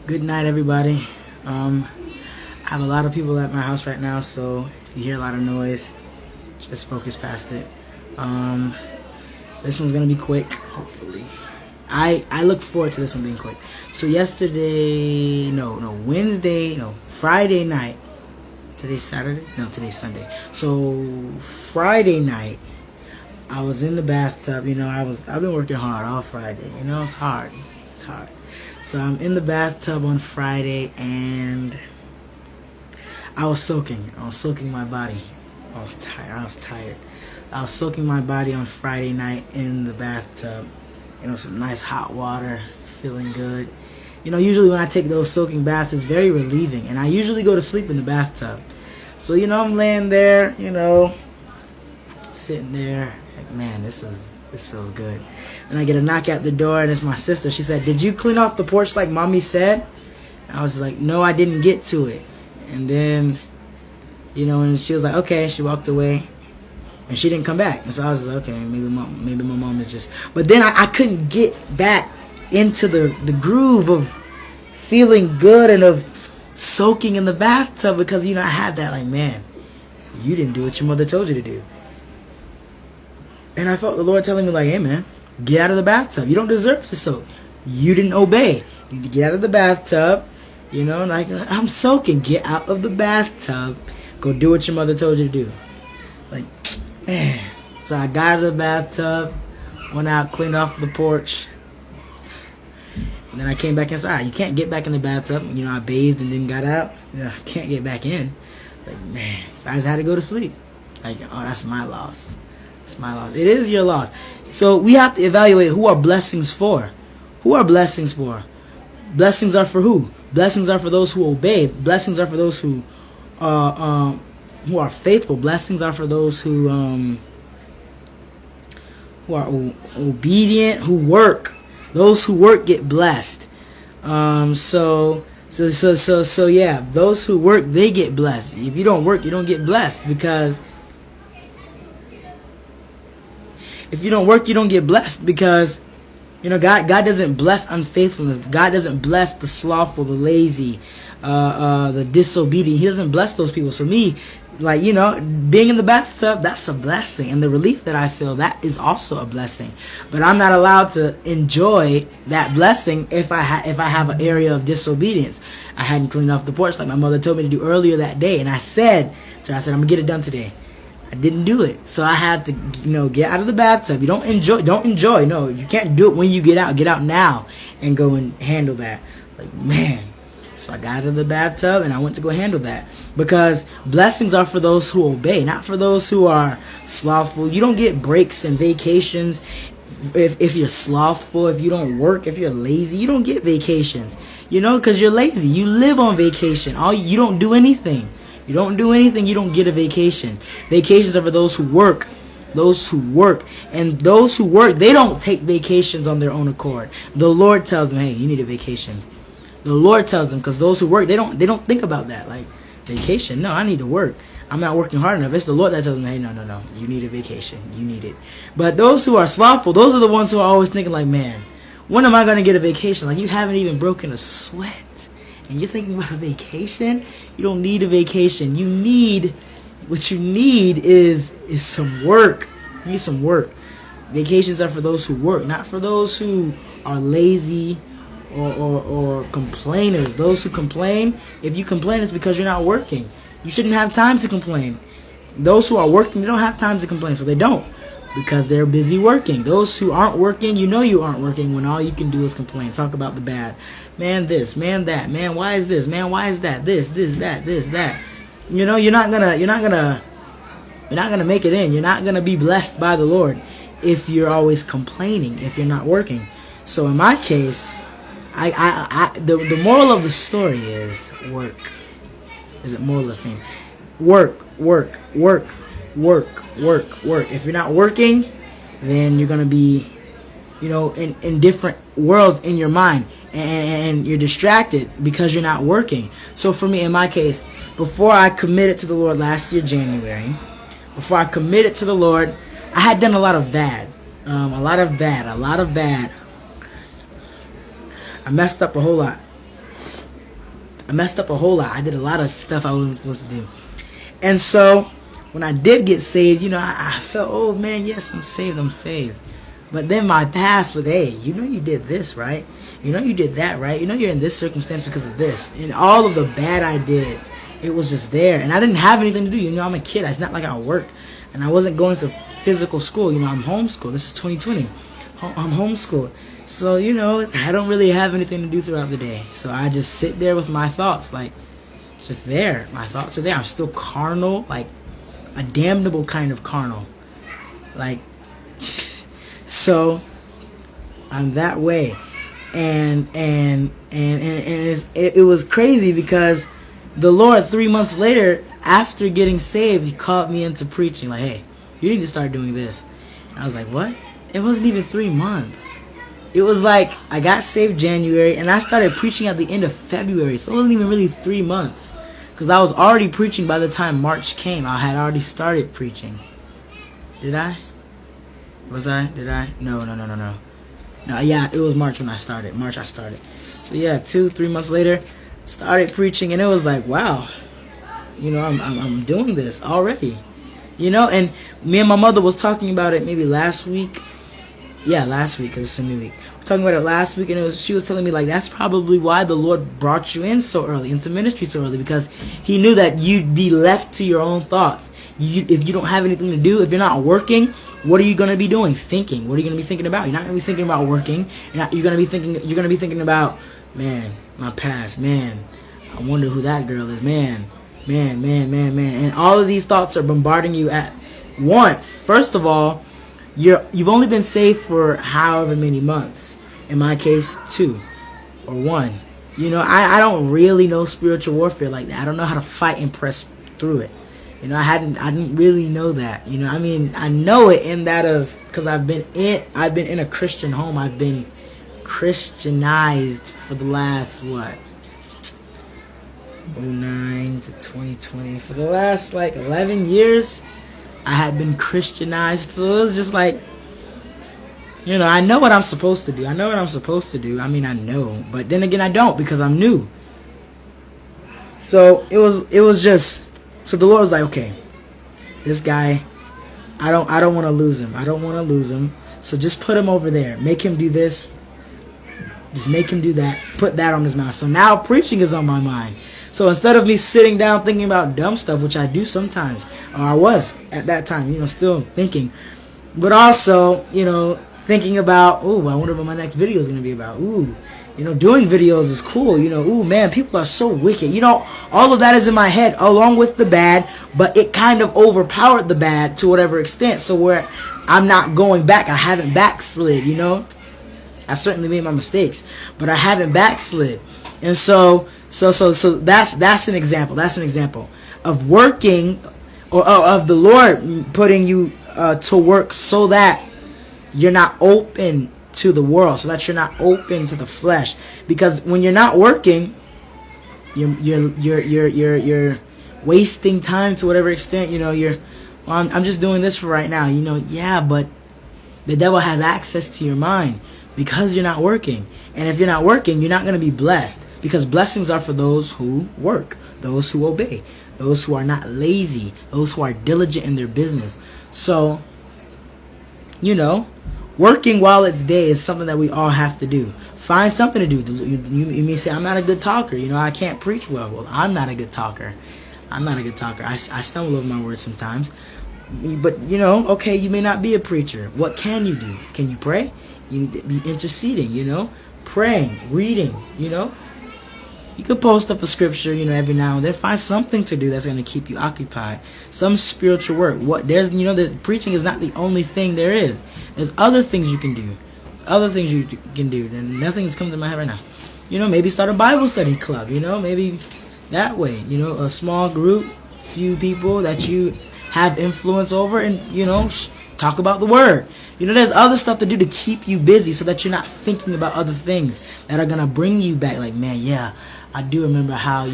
Good night, everybody. I have a lot of people at my house right now, so if you hear a lot of noise, just focus past it. This one's gonna be quick, hopefully. I look forward to this one being quick. So Friday night. Today's Saturday? No, today's Sunday. So Friday night, I was in the bathtub. I've been working hard all Friday. It's hard. It's hard. So I'm in the bathtub on Friday, and I was soaking. I was soaking my body. I was tired. I was soaking my body on Friday night in the bathtub. Some nice hot water, feeling good. Usually when I take those soaking baths, it's very relieving, and I usually go to sleep in the bathtub. So, I'm laying there, sitting there, like, man, this feels good. And I get a knock at the door, and it's my sister. She said, "Did you clean off the porch like mommy said?" And I was like, "No, I didn't get to it." And then, and she was like, "Okay." She walked away, and she didn't come back. And so I was like, okay, maybe my mom is just... But then I couldn't get back into the groove of feeling good and of soaking in the bathtub because, I had that, like, man, you didn't do what your mother told you to do. And I felt the Lord telling me, like, hey, man, get out of the bathtub. You don't deserve to soak. You didn't obey. You need to get out of the bathtub. Like, I'm soaking. Get out of the bathtub. Go do what your mother told you to do. Like, man. So I got out of the bathtub, went out, cleaned off the porch, and then I came back inside. You can't get back in the bathtub. I bathed and then got out. I can't get back in. Like, man. So I just had to go to sleep. Like, oh, that's my loss. It's my loss. It is your loss. So we have to evaluate who are blessings for. Who are blessings for? Blessings are for who? Blessings are for those who obey. Blessings are for those who are faithful. Blessings are for those who are obedient, who work. Those who work get blessed. So yeah, those who work, they get blessed. If you don't work, you don't get blessed, because if you don't work, you don't get blessed, because God doesn't bless unfaithfulness. God doesn't bless the slothful, the lazy, the disobedient. He doesn't bless those people. So me, like, being in the bathtub, that's a blessing, and the relief that I feel, that is also a blessing. But I'm not allowed to enjoy that blessing if I have an area of disobedience. I hadn't cleaned off the porch like my mother told me to do earlier that day, and I said to her, I'm gonna get it done today. I didn't do it, so I had to, get out of the bathtub. You don't enjoy. No, you can't do it when you get out. Get out now and go and handle that. Like, man. So I got out of the bathtub and I went to go handle that, because blessings are for those who obey, not for those who are slothful. You don't get breaks and vacations if you're slothful, if you don't work, if you're lazy. You don't get vacations, because you're lazy. You live on vacation. You don't do anything. You don't do anything, you don't get a vacation. Vacations are for those who work. Those who work. And those who work, they don't take vacations on their own accord. The Lord tells them, hey, you need a vacation. The Lord tells them, because those who work, they don't think about that. Like, vacation? No, I need to work. I'm not working hard enough. It's the Lord that tells them, hey, no, you need a vacation. You need it. But those who are slothful, those are the ones who are always thinking, like, man, when am I going to get a vacation? Like, you haven't even broken a sweat, and you're thinking about a vacation? You don't need a vacation. What you need is some work. You need some work. Vacations are for those who work, not for those who are lazy or complainers. Those who complain, if you complain, it's because you're not working. You shouldn't have time to complain. Those who are working, they don't have time to complain, so they don't, because they're busy working. Those who aren't working, you aren't working when all you can do is complain. Talk about the bad. Man this, man that, man why is this, man why is that, this, that. You're not gonna make it in. You're not gonna be blessed by the Lord if you're always complaining, if you're not working. So in my case, the moral of the story is work. Is it moral of the thing? Work. If you're not working, then you're gonna be, in different worlds in your mind, and you're distracted because you're not working. So for me, in my case, before I committed to the Lord last year, January, before I committed to the Lord, I had done a lot of bad. I messed up a whole lot. I messed up a whole lot. I did a lot of stuff I wasn't supposed to do. And so when I did get saved, I felt, oh man, yes, I'm saved. But then my past was, hey, you did this, right? You did that, right? You're in this circumstance because of this. And all of the bad I did, it was just there. And I didn't have anything to do. I'm a kid. It's not like I worked. And I wasn't going to physical school. I'm homeschooled. This is 2020. I'm homeschooled. So, I don't really have anything to do throughout the day. So I just sit there with my thoughts, like, just there. My thoughts are there. I'm still carnal, like a damnable kind of carnal. Like, so I'm that way. And it was crazy because the Lord 3 months later, after getting saved, He called me into preaching. Like, hey, you need to start doing this. And I was like, what? It wasn't even 3 months. It was like I got saved January and I started preaching at the end of February. So it wasn't even really 3 months. Because I was already preaching by the time March came. I had already started preaching. Did I? Was I? Did I? No. No, yeah, it was March when I started. March I started. So yeah, 2-3 months later, started preaching, and it was like, wow, I'm doing this already. And me and my mother was talking about it maybe last week. Yeah, last week, because it's a new week. We're talking about it last week, and she was telling me, like, that's probably why the Lord brought you in so early, into ministry so early, because He knew that you'd be left to your own thoughts. If you don't have anything to do, if you're not working, what are you going to be doing? Thinking. What are you going to be thinking about? You're not going to be thinking about working. You're going to be thinking about, man, my past, man, I wonder who that girl is, man. And all of these thoughts are bombarding you at once. First of all, you've only been saved for however many months. In my case, 2 or 1. I don't really know spiritual warfare like that. I don't know how to fight and press through it. I didn't really know that. I know it in that of, because I've been in a Christian home. I've been Christianized for the last 09 to 2020. For the last 11 years, I had been Christianized. So it was just like, I know what I'm supposed to do. I know. But then again, I don't, because I'm new. So it was just, so the Lord was like, okay, this guy, I don't want to lose him. So just put him over there. Make him do this. Just make him do that. Put that on his mouth. So now preaching is on my mind. So instead of me sitting down thinking about dumb stuff, which I do sometimes, or I was at that time, still thinking, but also, thinking about, I wonder what my next video is going to be about. Doing videos is cool. Man, people are so wicked. All of that is in my head along with the bad, but it kind of overpowered the bad to whatever extent. So where I'm not going back, I haven't backslid, I've certainly made my mistakes, but I haven't backslid. And so that's an example. That's an example of working, or of the Lord putting you to work so that you're not open to the world, so that you're not open to the flesh. Because when you're not working, you're wasting time to whatever extent. I'm just doing this for right now. Yeah, but the devil has access to your mind because you're not working. And if you're not working, you're not going to be blessed, because blessings are for those who work, those who obey, those who are not lazy, those who are diligent in their business. So, working while it's day is something that we all have to do. Find something to do. You may say, I'm not a good talker. I can't preach well. Well, I'm not a good talker. I stumble over my words sometimes. But, okay, you may not be a preacher. What can you do? Can you pray? You need to be interceding, praying, reading, You could post up a scripture, every now and then. Find something to do that's going to keep you occupied. Some spiritual work. Preaching is not the only thing there is. There's other things you can do. And nothing is coming to my head right now. Maybe start a Bible study club. Maybe that way. A small group, few people that you have influence over, and talk about the word. There's other stuff to do to keep you busy, so that you're not thinking about other things that are gonna bring you back. Like, man, yeah, I do remember how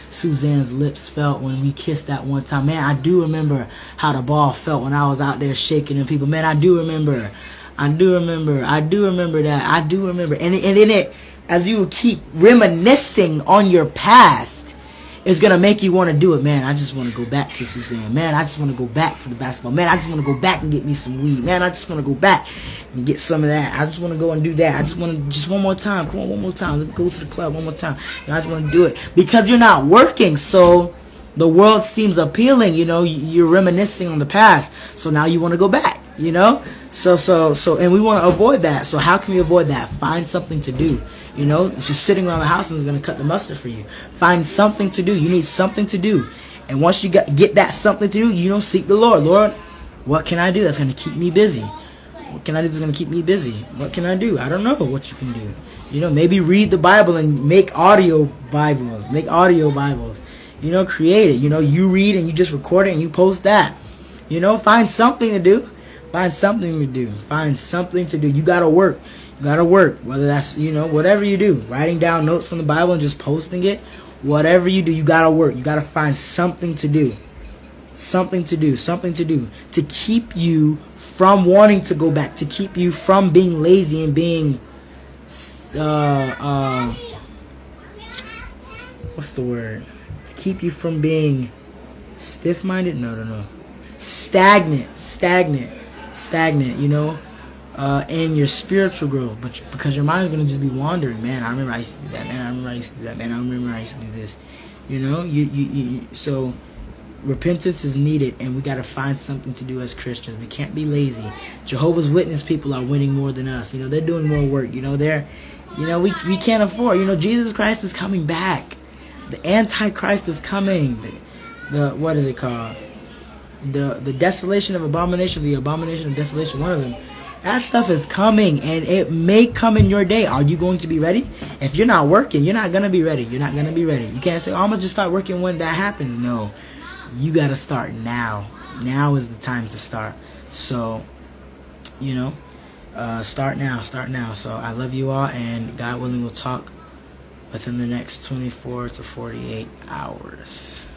Suzanne's lips felt when we kissed that one time. Man, I do remember how the ball felt when I was out there shaking and people. Man, I do remember that. I do remember. And in it, as you keep reminiscing on your past, it's going to make you want to do it. Man, I just want to go back to Suzanne. Man, I just want to go back to the basketball. Man, I just want to go back and get me some weed. Man, I just want to go back and get some of that. I just want to go and do that. I just want to, just one more time. Come on, one more time. Let's go to the club one more time. You know, I just want to do it. Because you're not working, so the world seems appealing. You know, you're reminiscing on the past. So now you want to go back, you know? So, and we want to avoid that. So how can we avoid that? Find something to do. You know, just sitting around the house is going to cut the mustard for you. Find something to do. You need something to do. And once you get that something to do, you know, seek the Lord. Lord, what can I do that's going to keep me busy? What can I do that's going to keep me busy? What can I do? I don't know what you can do. You know, maybe read the Bible and make audio Bibles. Make audio Bibles. You know, create it. You know, you read and you just record it and you post that. You know, find something to do. Find something to do. Find something to do. You got to work. You got to work. Whether that's, you know, whatever you do. Writing down notes from the Bible and just posting it. Whatever you do, you got to work. You got to find something to do. Something to do. Something to do. To keep you from wanting to go back. To keep you from being lazy and being, what's the word? To keep you from being stiff-minded? No. Stagnant, you know, in your spiritual growth, but because your mind is going to just be wandering. Man, I remember I used to do that. Man, I remember I used to do that. Man, I remember I used to do this. You know, so repentance is needed, and we got to find something to do as Christians. We can't be lazy. Jehovah's Witness people are winning more than us. You know, they're doing more work. You know, we can't afford. You know, Jesus Christ is coming back. The Antichrist is coming. The what is it called? The desolation of abomination, the abomination of desolation, one of them. That stuff is coming, and it may come in your day. Are you going to be ready? If you're not working, you're not going to be ready. You're not going to be ready. You can't say, oh, I'm going to just start working when that happens. No. You got to start now. Now is the time to start. So, you know, start now. So I love you all, and God willing, we'll talk within the next 24 to 48 hours.